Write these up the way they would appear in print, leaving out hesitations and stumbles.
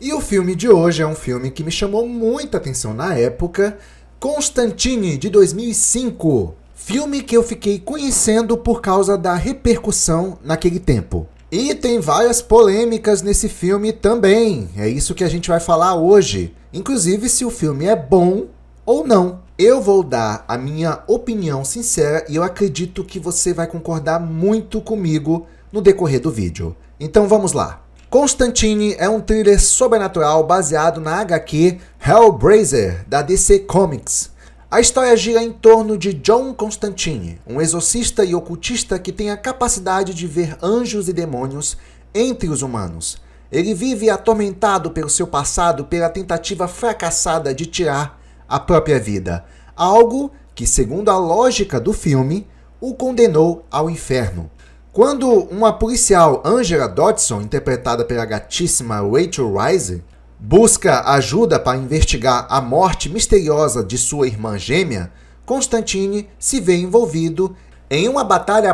E o filme de hoje é um filme que me chamou muita atenção na época, Constantine, de 2005. Filme que eu fiquei conhecendo por causa da repercussão naquele tempo. E tem várias polêmicas nesse filme também, é isso que a gente vai falar hoje. Inclusive se o filme é bom ou não. Eu vou dar a minha opinião sincera e eu acredito que você vai concordar muito comigo no decorrer do vídeo. Então vamos lá. Constantine é um thriller sobrenatural baseado na HQ Hellblazer, da DC Comics. A história gira em torno de John Constantine, um exorcista e ocultista que tem a capacidade de ver anjos e demônios entre os humanos. Ele vive atormentado pelo seu passado pela tentativa fracassada de tirar a própria vida, algo que, segundo a lógica do filme, o condenou ao inferno. Quando uma policial, Angela Dodson, interpretada pela gatíssima Rachel Weisz, busca ajuda para investigar a morte misteriosa de sua irmã gêmea, Constantine se vê envolvido em uma batalha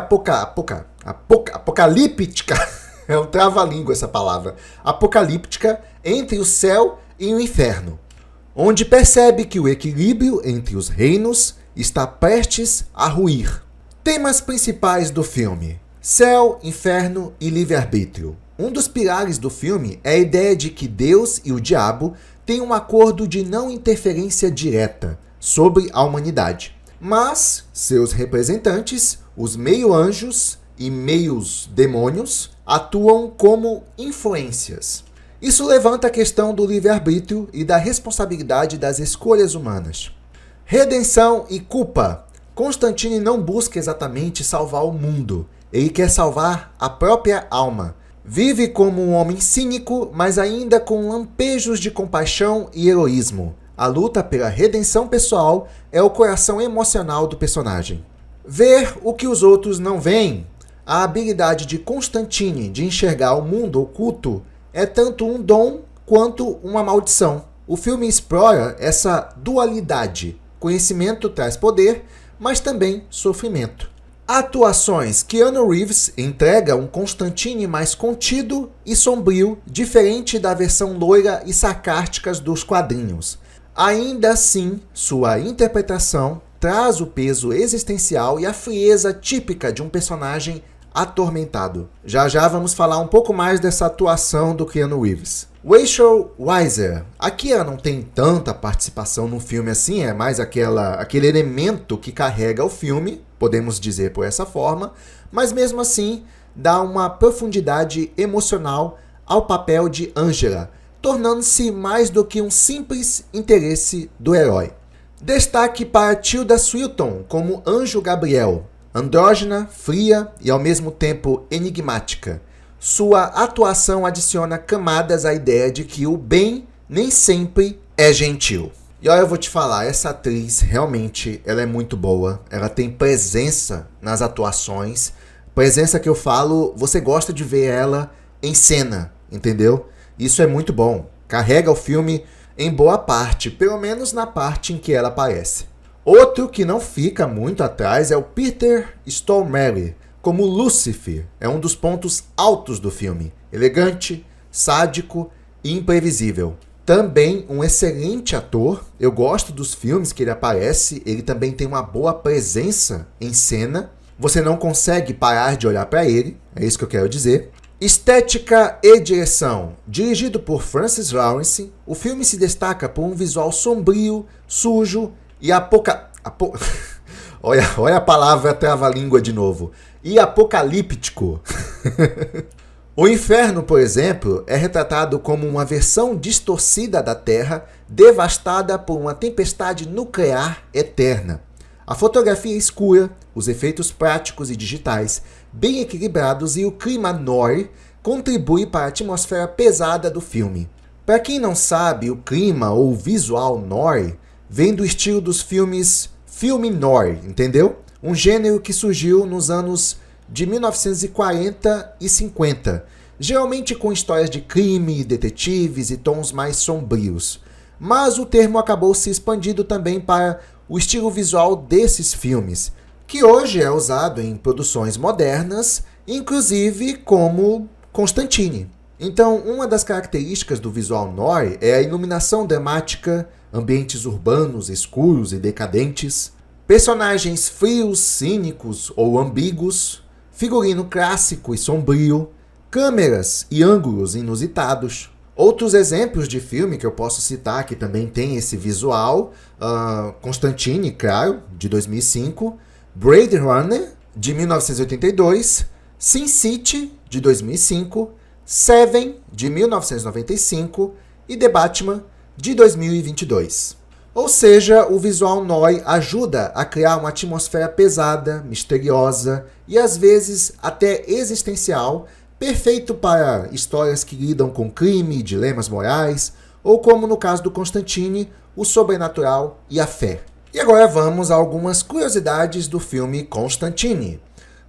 apocalíptica, é um trava-língua essa palavra, apocalíptica entre o céu e o inferno, onde percebe que o equilíbrio entre os reinos está prestes a ruir. Temas principais do filme: céu, inferno e livre-arbítrio. Um dos pilares do filme é a ideia de que Deus e o diabo têm um acordo de não interferência direta sobre a humanidade. Mas seus representantes, os meio-anjos e meios-demônios, atuam como influências. Isso levanta a questão do livre-arbítrio e da responsabilidade das escolhas humanas. Redenção e culpa. Constantine não busca exatamente salvar o mundo. Ele quer salvar a própria alma. Vive como um homem cínico, mas ainda com lampejos de compaixão e heroísmo. A luta pela redenção pessoal é o coração emocional do personagem. Ver o que os outros não veem. A habilidade de Constantine de enxergar o mundo oculto é tanto um dom quanto uma maldição. O filme explora essa dualidade. Conhecimento traz poder, mas também sofrimento. Atuações. Keanu Reeves entrega um Constantine mais contido e sombrio, diferente da versão loira e sarcástica dos quadrinhos. Ainda assim, sua interpretação traz o peso existencial e a frieza típica de um personagem atormentado. Já vamos falar um pouco mais dessa atuação do Keanu Reeves. Rachel Weisz. Aqui ela não tem tanta participação no filme assim, é mais aquele elemento que carrega o filme, podemos dizer por essa forma, mas mesmo assim dá uma profundidade emocional ao papel de Angela, tornando-se mais do que um simples interesse do herói. Destaque para Tilda Swinton como Anjo Gabriel, andrógena, fria e ao mesmo tempo enigmática. Sua atuação adiciona camadas à ideia de que o bem nem sempre é gentil. E olha, eu vou te falar, essa atriz realmente ela é muito boa. Ela tem presença nas atuações. Presença que eu falo, você gosta de ver ela em cena, entendeu? Isso é muito bom. Carrega o filme em boa parte, pelo menos na parte em que ela aparece. Outro que não fica muito atrás é o Peter Stormare, como Lúcifer. É um dos pontos altos do filme. Elegante, sádico e imprevisível. Também um excelente ator. Eu gosto dos filmes que ele aparece. Ele também tem uma boa presença em cena. Você não consegue parar de olhar para ele. É isso que eu quero dizer. Estética e direção. Dirigido por Francis Lawrence, o filme se destaca por um visual sombrio, sujo e olha a palavra trava-língua de novo. E apocalíptico. O inferno, por exemplo, é retratado como uma versão distorcida da Terra, devastada por uma tempestade nuclear eterna. A fotografia escura, os efeitos práticos e digitais, bem equilibrados e o clima noir contribui para a atmosfera pesada do filme. Para quem não sabe, o clima ou visual noir vem do estilo dos filmes filme noir, entendeu? Um gênero que surgiu nos anos de 1940 e 50, geralmente com histórias de crime, detetives e tons mais sombrios. Mas o termo acabou se expandindo também para o estilo visual desses filmes, que hoje é usado em produções modernas, inclusive como Constantine. Então, uma das características do visual noir é a iluminação dramática, ambientes urbanos, escuros e decadentes, personagens frios, cínicos ou ambíguos, figurino clássico e sombrio, câmeras e ângulos inusitados. Outros exemplos de filme que eu posso citar que também tem esse visual, Constantine, claro, de 2005, Blade Runner, de 1982, Sin City, de 2005, Seven, de 1995 e The Batman, de 2022. Ou seja, o visual noir ajuda a criar uma atmosfera pesada, misteriosa e às vezes até existencial, perfeito para histórias que lidam com crime, dilemas morais, ou como no caso do Constantine, o sobrenatural e a fé. E agora vamos a algumas curiosidades do filme Constantine.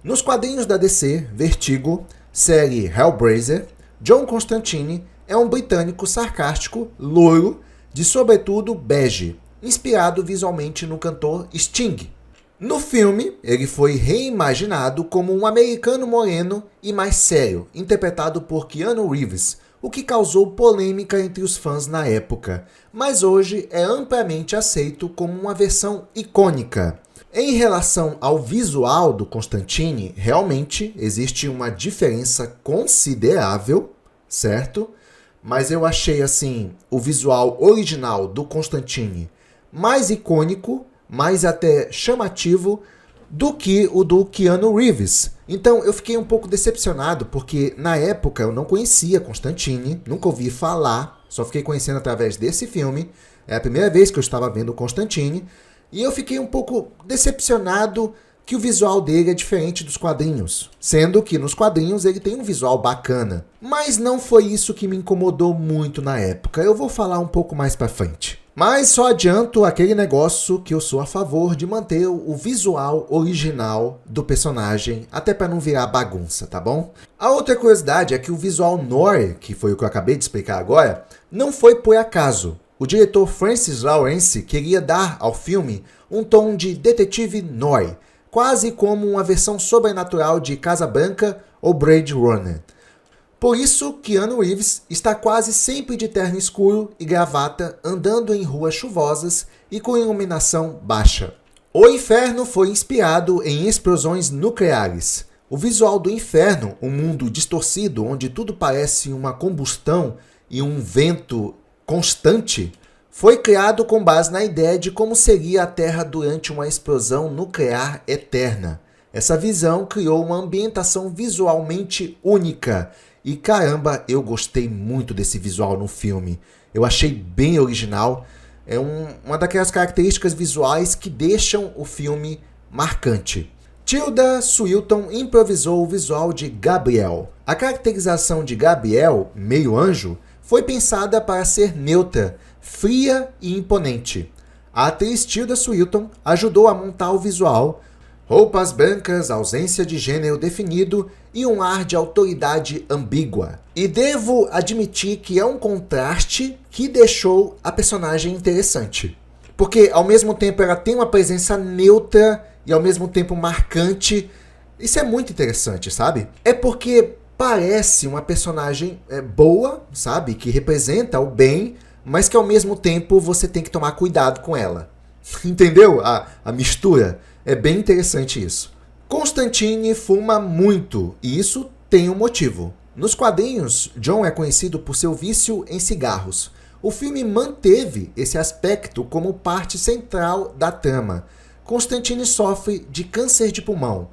Nos quadrinhos da DC, Vertigo, série Hellblazer, John Constantine é um britânico sarcástico, loiro, de sobretudo bege, inspirado visualmente no cantor Sting. No filme, ele foi reimaginado como um americano moreno e mais sério, interpretado por Keanu Reeves, o que causou polêmica entre os fãs na época, mas hoje é amplamente aceito como uma versão icônica. Em relação ao visual do Constantine, realmente existe uma diferença considerável, certo? Mas eu achei assim o visual original do Constantine mais icônico, mais até chamativo do que o do Keanu Reeves. Então eu fiquei um pouco decepcionado, porque na época eu não conhecia Constantine, nunca ouvi falar, só fiquei conhecendo através desse filme. É a primeira vez que eu estava vendo Constantine, e eu fiquei um pouco decepcionado que o visual dele é diferente dos quadrinhos, sendo que nos quadrinhos ele tem um visual bacana. Mas não foi isso que me incomodou muito na época, eu vou falar um pouco mais pra frente. Mas só adianto aquele negócio que eu sou a favor de manter o visual original do personagem, até para não virar bagunça, tá bom? A outra curiosidade é que o visual noir, que foi o que eu acabei de explicar agora, não foi por acaso. O diretor Francis Lawrence queria dar ao filme um tom de detetive noir, quase como uma versão sobrenatural de Casablanca ou Blade Runner. Por isso, Keanu Reeves está quase sempre de terno escuro e gravata, andando em ruas chuvosas e com iluminação baixa. O Inferno foi inspirado em explosões nucleares. O visual do Inferno, um mundo distorcido onde tudo parece uma combustão e um vento constante, foi criado com base na ideia de como seria a Terra durante uma explosão nuclear eterna. Essa visão criou uma ambientação visualmente única. E caramba, eu gostei muito desse visual no filme. Eu achei bem original. É uma daquelas características visuais que deixam o filme marcante. Tilda Swinton improvisou o visual de Gabriel. A caracterização de Gabriel, meio anjo, foi pensada para ser neutra, fria e imponente. A atriz Tilda Swinton ajudou a montar o visual. Roupas brancas, ausência de gênero definido e um ar de autoridade ambígua. E devo admitir que é um contraste que deixou a personagem interessante. Porque ao mesmo tempo ela tem uma presença neutra e ao mesmo tempo marcante. Isso é muito interessante, sabe? É porque parece uma personagem boa, sabe? Que representa o bem, mas que ao mesmo tempo você tem que tomar cuidado com ela. Entendeu a mistura? É bem interessante isso. Constantine fuma muito, e isso tem um motivo. Nos quadrinhos, John é conhecido por seu vício em cigarros. O filme manteve esse aspecto como parte central da trama. Constantine sofre de câncer de pulmão,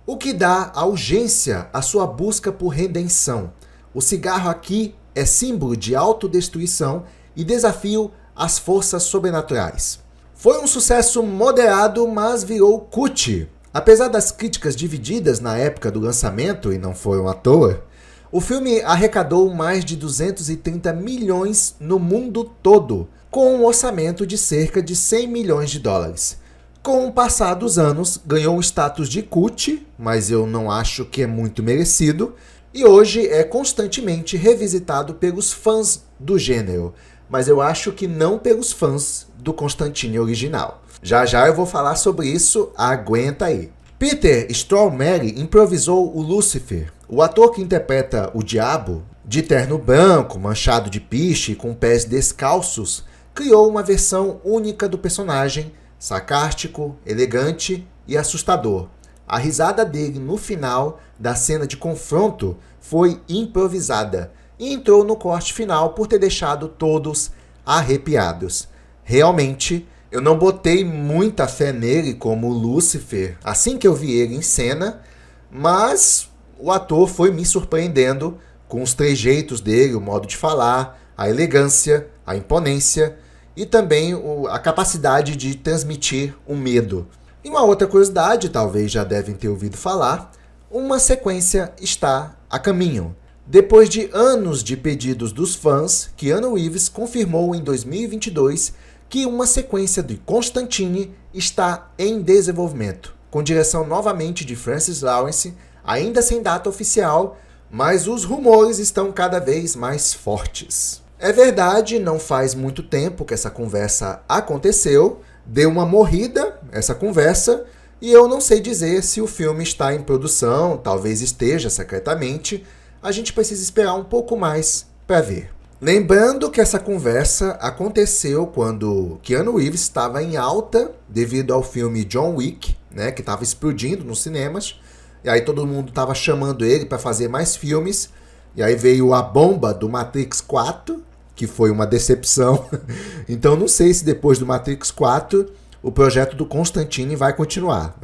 o que dá a urgência à sua busca por redenção. O cigarro aqui é símbolo de autodestruição e desafio às forças sobrenaturais. Foi um sucesso moderado, mas virou cult. Apesar das críticas divididas na época do lançamento, e não foram à toa, o filme arrecadou mais de 230 milhões no mundo todo, com um orçamento de cerca de 100 milhões de dólares. Com o passar dos anos, ganhou o status de cult, mas eu não acho que é muito merecido, e hoje é constantemente revisitado pelos fãs do gênero, mas eu acho que não pelos fãs do Constantine original. Já já eu vou falar sobre isso, aguenta aí. Peter Stormare improvisou o Lúcifer. O ator que interpreta o Diabo de terno branco, manchado de piche e com pés descalços, criou uma versão única do personagem, sarcástico, elegante e assustador. A risada dele no final da cena de confronto foi improvisada e entrou no corte final por ter deixado todos arrepiados. Realmente, eu não botei muita fé nele como Lúcifer assim que eu vi ele em cena, mas o ator foi me surpreendendo com os trejeitos dele, o modo de falar, a elegância, a imponência e também a capacidade de transmitir o medo. E uma outra curiosidade, talvez já devem ter ouvido falar, uma sequência está a caminho. Depois de anos de pedidos dos fãs, Keanu Reeves confirmou em 2022 que uma sequência de Constantine está em desenvolvimento, com direção novamente de Francis Lawrence, ainda sem data oficial, mas os rumores estão cada vez mais fortes. É verdade, não faz muito tempo que essa conversa aconteceu, deu uma morrida essa conversa, e eu não sei dizer se o filme está em produção, talvez esteja secretamente. A gente precisa esperar um pouco mais para ver. Lembrando que essa conversa aconteceu quando Keanu Reeves estava em alta devido ao filme John Wick, né, que estava explodindo nos cinemas, e aí todo mundo estava chamando ele para fazer mais filmes, e aí veio a bomba do Matrix 4, que foi uma decepção. Então não sei se depois do Matrix 4 o projeto do Constantine vai continuar.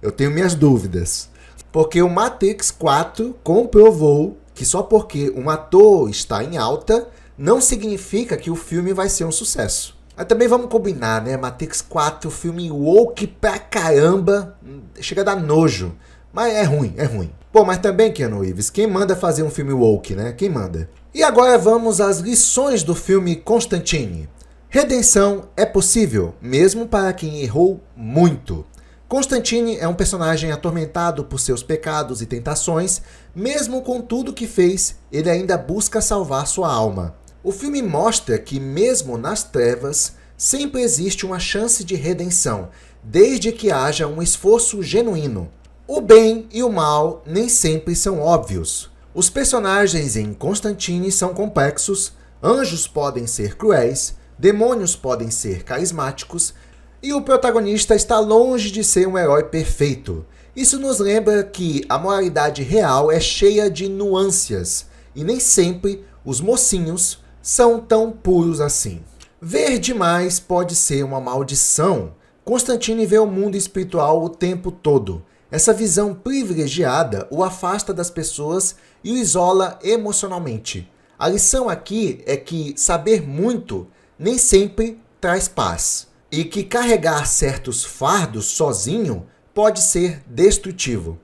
Eu tenho minhas dúvidas. Porque o Matrix 4 comprovou que só porque um ator está em alta não significa que o filme vai ser um sucesso. Mas também vamos combinar, né? Matrix 4, filme woke pra caramba, chega a dar nojo. Mas é ruim, é ruim. Pô, mas também, Keanu Reeves, quem manda fazer um filme woke, né? Quem manda? E agora vamos às lições do filme Constantine. Redenção é possível, mesmo para quem errou muito. Constantine é um personagem atormentado por seus pecados e tentações, mesmo com tudo que fez, ele ainda busca salvar sua alma. O filme mostra que, mesmo nas trevas, sempre existe uma chance de redenção, desde que haja um esforço genuíno. O bem e o mal nem sempre são óbvios. Os personagens em Constantine são complexos, anjos podem ser cruéis, demônios podem ser carismáticos, e o protagonista está longe de ser um herói perfeito. Isso nos lembra que a moralidade real é cheia de nuances, e nem sempre os mocinhos são tão puros assim. Ver demais pode ser uma maldição. Constantine vê o mundo espiritual o tempo todo. Essa visão privilegiada o afasta das pessoas e o isola emocionalmente. A lição aqui é que saber muito nem sempre traz paz, e que carregar certos fardos sozinho pode ser destrutivo.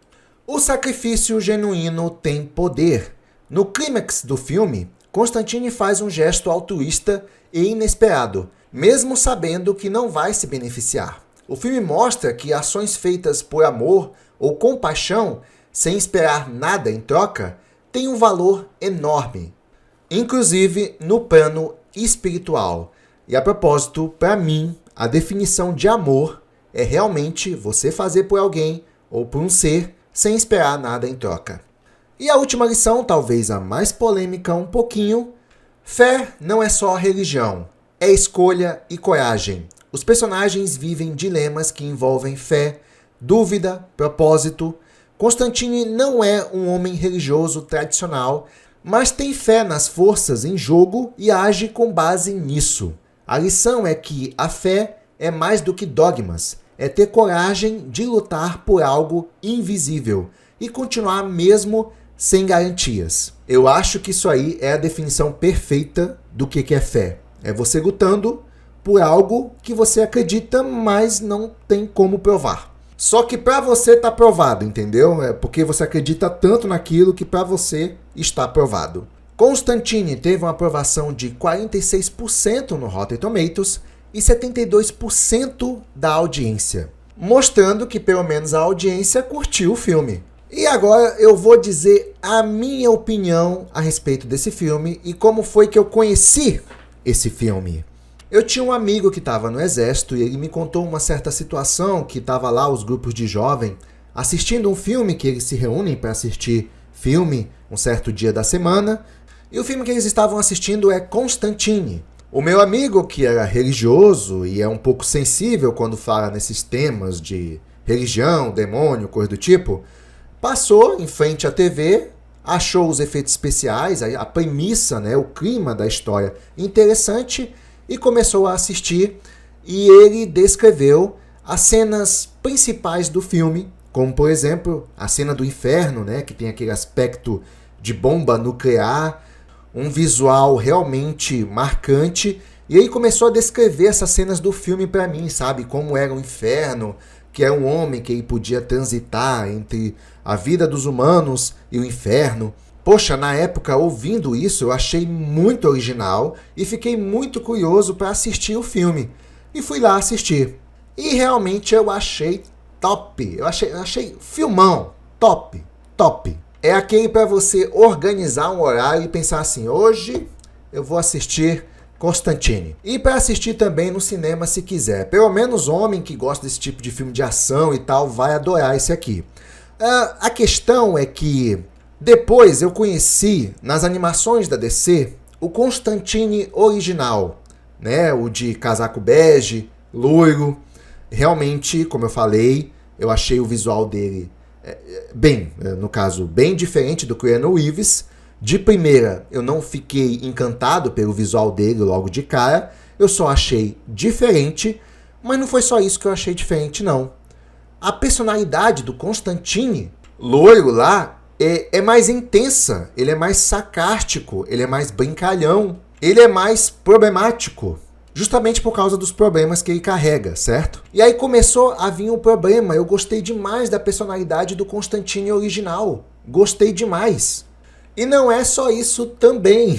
O sacrifício genuíno tem poder. No clímax do filme, Constantine faz um gesto altruísta e inesperado, mesmo sabendo que não vai se beneficiar. O filme mostra que ações feitas por amor ou compaixão, sem esperar nada em troca, têm um valor enorme, inclusive no plano espiritual. E a propósito, para mim, a definição de amor é realmente você fazer por alguém ou por um ser sem esperar nada em troca. E a última lição, talvez a mais polêmica um pouquinho: fé não é só religião, é escolha e coragem. Os personagens vivem dilemas que envolvem fé, dúvida, propósito. Constantine não é um homem religioso tradicional, mas tem fé nas forças em jogo e age com base nisso. A lição é que a fé é mais do que dogmas, é ter coragem de lutar por algo invisível e continuar mesmo sem garantias. Eu acho que isso aí é a definição perfeita do que é fé. É você lutando por algo que você acredita, mas não tem como provar. Só que para você tá provado, entendeu? É porque você acredita tanto naquilo que para você está provado. Constantine teve uma aprovação de 46% no Rotten Tomatoes e 72% da audiência, mostrando que pelo menos a audiência curtiu o filme. E agora eu vou dizer a minha opinião a respeito desse filme e como foi que eu conheci esse filme. Eu tinha um amigo que estava no exército e ele me contou uma certa situação que estava lá os grupos de jovem assistindo um filme, que eles se reúnem para assistir filme um certo dia da semana, E o filme que eles estavam assistindo é Constantine. O meu amigo, que era religioso e é um pouco sensível quando fala nesses temas de religião, demônio, coisa do tipo, passou em frente à TV, achou os efeitos especiais, a premissa, né, o clima da história interessante e começou a assistir. E ele descreveu as cenas principais do filme, como, por exemplo, a cena do inferno, né, que tem aquele aspecto de bomba nuclear, um visual realmente marcante. E ele começou a descrever essas cenas do filme para mim, sabe? Como era o inferno, que é um homem que ele podia transitar entre a vida dos humanos e o inferno. Poxa, na época, ouvindo isso, eu achei muito original e fiquei muito curioso para assistir o filme. E fui lá assistir. E realmente eu achei top. Eu achei filmão. Top. Top. É aquele para você organizar um horário e pensar assim, hoje eu vou assistir Constantine. E para assistir também no cinema se quiser. Pelo menos homem que gosta desse tipo de filme de ação e tal vai adorar esse aqui. A questão é que depois eu conheci nas animações da DC o Constantine original, né? O de casaco bege, loiro. Realmente, como eu falei, eu achei o visual dele bem diferente do Keanu Reeves. De primeira, eu não fiquei encantado pelo visual dele logo de cara, eu só achei diferente, mas não foi só isso que eu achei diferente, não. A personalidade do Constantine, loiro lá, é mais intensa, ele é mais sarcástico, ele é mais brincalhão, ele é mais problemático. Justamente por causa dos problemas que ele carrega, certo? E aí começou a vir um problema. Eu gostei demais da personalidade do Constantine original. Gostei demais. E não é só isso também.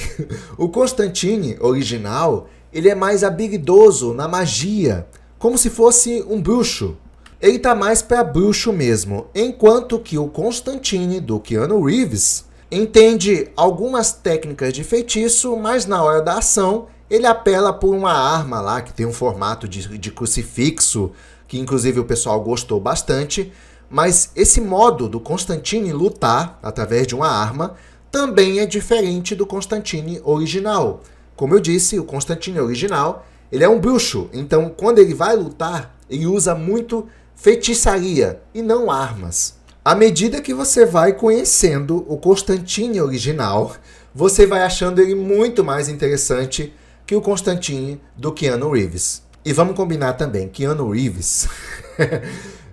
O Constantine original, ele é mais habilidoso na magia, como se fosse um bruxo. Ele tá mais pra bruxo mesmo, enquanto que o Constantine do Keanu Reeves entende algumas técnicas de feitiço, mas na hora da ação ele apela por uma arma lá que tem um formato de crucifixo, que inclusive o pessoal gostou bastante, mas esse modo do Constantine lutar através de uma arma também é diferente do Constantine original. Como eu disse, o Constantine original, ele é um bruxo, então quando ele vai lutar, ele usa muito feitiçaria e não armas. À medida que você vai conhecendo o Constantine original, você vai achando ele muito mais interessante que o Constantine do Keanu Reeves. E vamos combinar também, Keanu Reeves,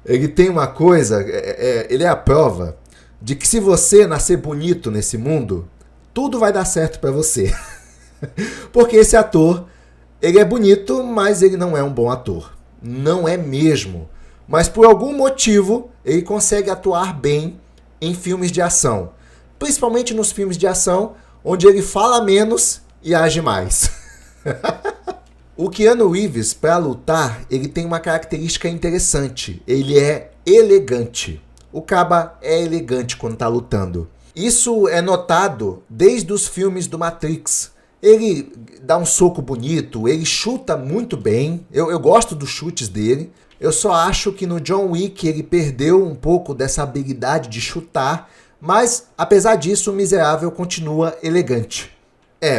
ele tem uma coisa, ele é a prova de que se você nascer bonito nesse mundo, tudo vai dar certo pra você. Porque esse ator, ele é bonito, mas ele não é um bom ator. Não é mesmo. Mas por algum motivo, ele consegue atuar bem em filmes de ação. Principalmente nos filmes de ação, onde ele fala menos e age mais. O Keanu Reeves, para lutar, ele tem uma característica interessante. Ele é elegante. O caba é elegante quando está lutando. Isso é notado desde os filmes do Matrix. Ele dá um soco bonito, ele chuta muito bem. Eu gosto dos chutes dele. Eu só acho que no John Wick ele perdeu um pouco dessa habilidade de chutar. Mas, apesar disso, o miserável continua elegante.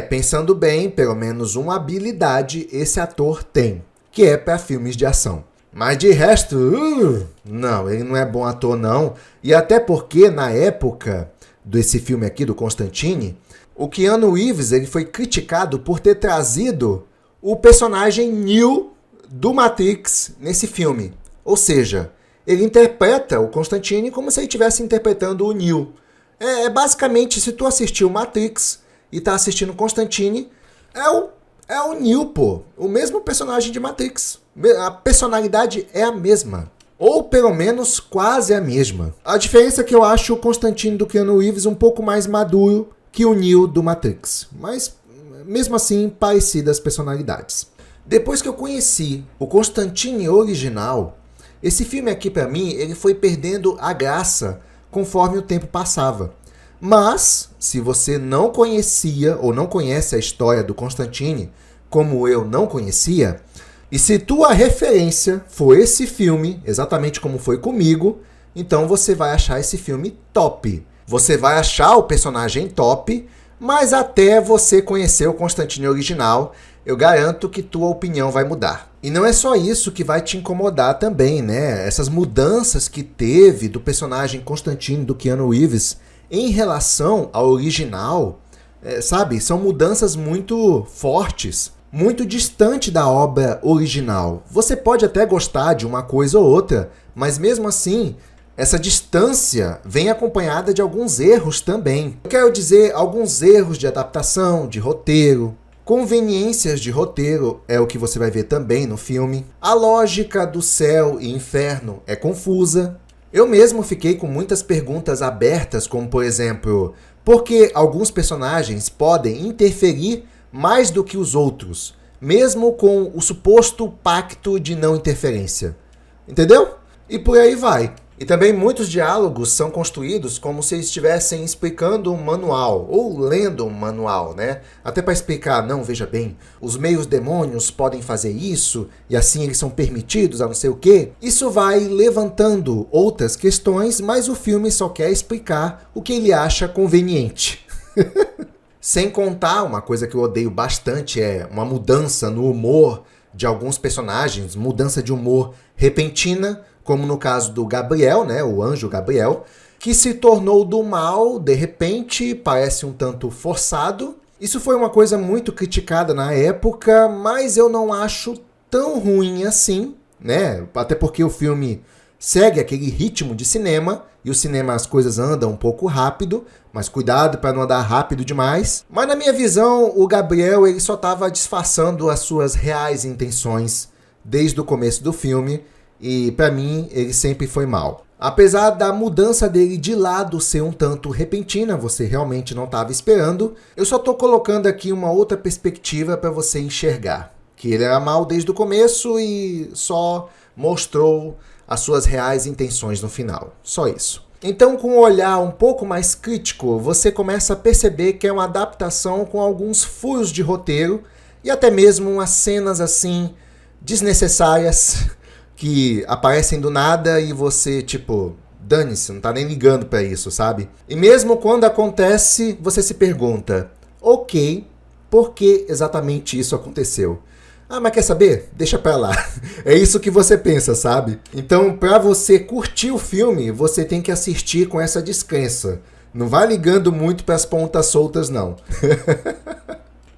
Pensando bem, pelo menos uma habilidade esse ator tem, que é para filmes de ação. Mas de resto, não, ele não é bom ator não. E até porque na época desse filme aqui do Constantine, o Keanu Reeves ele foi criticado por ter trazido o personagem Neo do Matrix nesse filme. Ou seja, ele interpreta o Constantine como se ele estivesse interpretando o Neo. Basicamente, se tu assistiu Matrix e tá assistindo Constantine, é o Neo, pô. O mesmo personagem de Matrix. A personalidade é a mesma. Ou pelo menos quase a mesma. A diferença é que eu acho o Constantine do Keanu Reeves um pouco mais maduro que o Neo do Matrix. Mas, mesmo assim, parecidas personalidades. Depois que eu conheci o Constantine original, esse filme aqui pra mim, ele foi perdendo a graça conforme o tempo passava. Mas, se você não conhecia ou não conhece a história do Constantine, como eu não conhecia, e se tua referência for esse filme, exatamente como foi comigo, então você vai achar esse filme top. Você vai achar o personagem top, Mas até você conhecer o Constantine original, eu garanto que tua opinião vai mudar. E não é só isso que vai te incomodar também, né? Essas mudanças que teve do personagem Constantine do Keanu Reeves em relação ao original, sabe? São mudanças muito fortes, muito distante da obra original. Você pode até gostar de uma coisa ou outra, mas mesmo assim, essa distância vem acompanhada de alguns erros também. Eu quero dizer, alguns erros de adaptação, de roteiro, conveniências de roteiro é o que você vai ver também no filme. A lógica do céu e inferno é confusa. Eu mesmo fiquei com muitas perguntas abertas, como por exemplo, por que alguns personagens podem interferir mais do que os outros, mesmo com o suposto pacto de não interferência? Entendeu? E por aí vai. E também muitos diálogos são construídos como se estivessem explicando um manual, ou lendo um manual, né? Até para explicar, não, veja bem, os meios demônios podem fazer isso, e assim eles são permitidos a não sei o quê. Isso vai levantando outras questões, mas o filme só quer explicar o que ele acha conveniente. Sem contar, uma coisa que eu odeio bastante é uma mudança no humor de alguns personagens, mudança de humor repentina, como no caso do Gabriel, né, o anjo Gabriel, que se tornou do mal, de repente, parece um tanto forçado. Isso foi uma coisa muito criticada na época, mas eu não acho tão ruim assim, né? Até porque o filme segue aquele ritmo de cinema, e o cinema as coisas andam um pouco rápido, mas cuidado para não andar rápido demais. Mas na minha visão, o Gabriel ele só estava disfarçando as suas reais intenções desde o começo do filme, e pra mim ele sempre foi mal. Apesar da mudança dele de lado ser um tanto repentina, você realmente não estava esperando, eu só tô colocando aqui uma outra perspectiva para você enxergar. Que ele era mal desde o começo e só mostrou as suas reais intenções no final. Só isso. Então, com um olhar um pouco mais crítico, você começa a perceber que é uma adaptação com alguns furos de roteiro e até mesmo umas cenas assim desnecessárias que aparecem do nada e você, tipo, dane-se, não tá nem ligando pra isso, sabe? E mesmo quando acontece, você se pergunta, ok, por que exatamente isso aconteceu? Ah, mas quer saber? Deixa pra lá. É isso que você pensa, sabe? Então, pra você curtir o filme, você tem que assistir com essa descrença. Não vai ligando muito pras pontas soltas, não.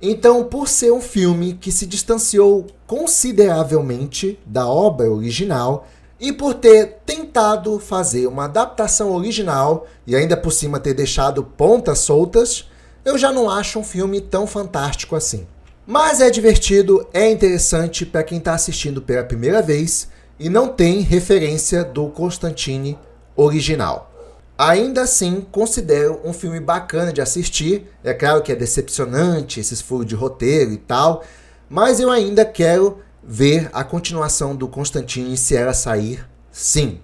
Então, por ser um filme que se distanciou consideravelmente da obra original e por ter tentado fazer uma adaptação original e ainda por cima ter deixado pontas soltas, eu já não acho um filme tão fantástico assim. Mas é divertido, é interessante para quem está assistindo pela primeira vez e não tem referência do Constantine original. Ainda assim, considero um filme bacana de assistir. É claro que é decepcionante esses furos de roteiro e tal, mas eu ainda quero ver a continuação do Constantine se ela sair, sim.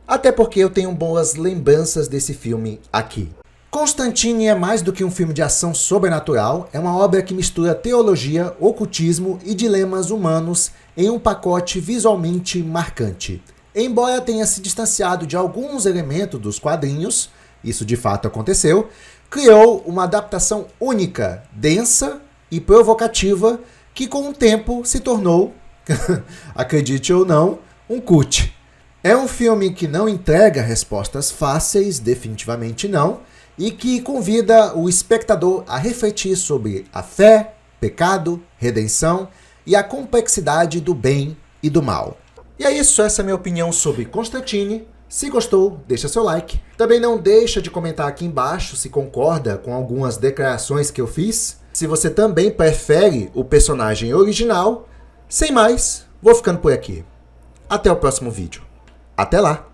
Até porque eu tenho boas lembranças desse filme aqui. Constantine é mais do que um filme de ação sobrenatural, é uma obra que mistura teologia, ocultismo e dilemas humanos em um pacote visualmente marcante. Embora tenha se distanciado de alguns elementos dos quadrinhos, isso de fato aconteceu, criou uma adaptação única, densa e provocativa, que com o tempo se tornou, acredite ou não, um cult. É um filme que não entrega respostas fáceis, definitivamente não, e que convida o espectador a refletir sobre a fé, pecado, redenção e a complexidade do bem e do mal. E é isso, essa é a minha opinião sobre Constantine. Se gostou, deixa seu like. Também não deixa de comentar aqui embaixo se concorda com algumas declarações que eu fiz. Se você também prefere o personagem original. Sem mais, vou ficando por aqui. Até o próximo vídeo. Até lá!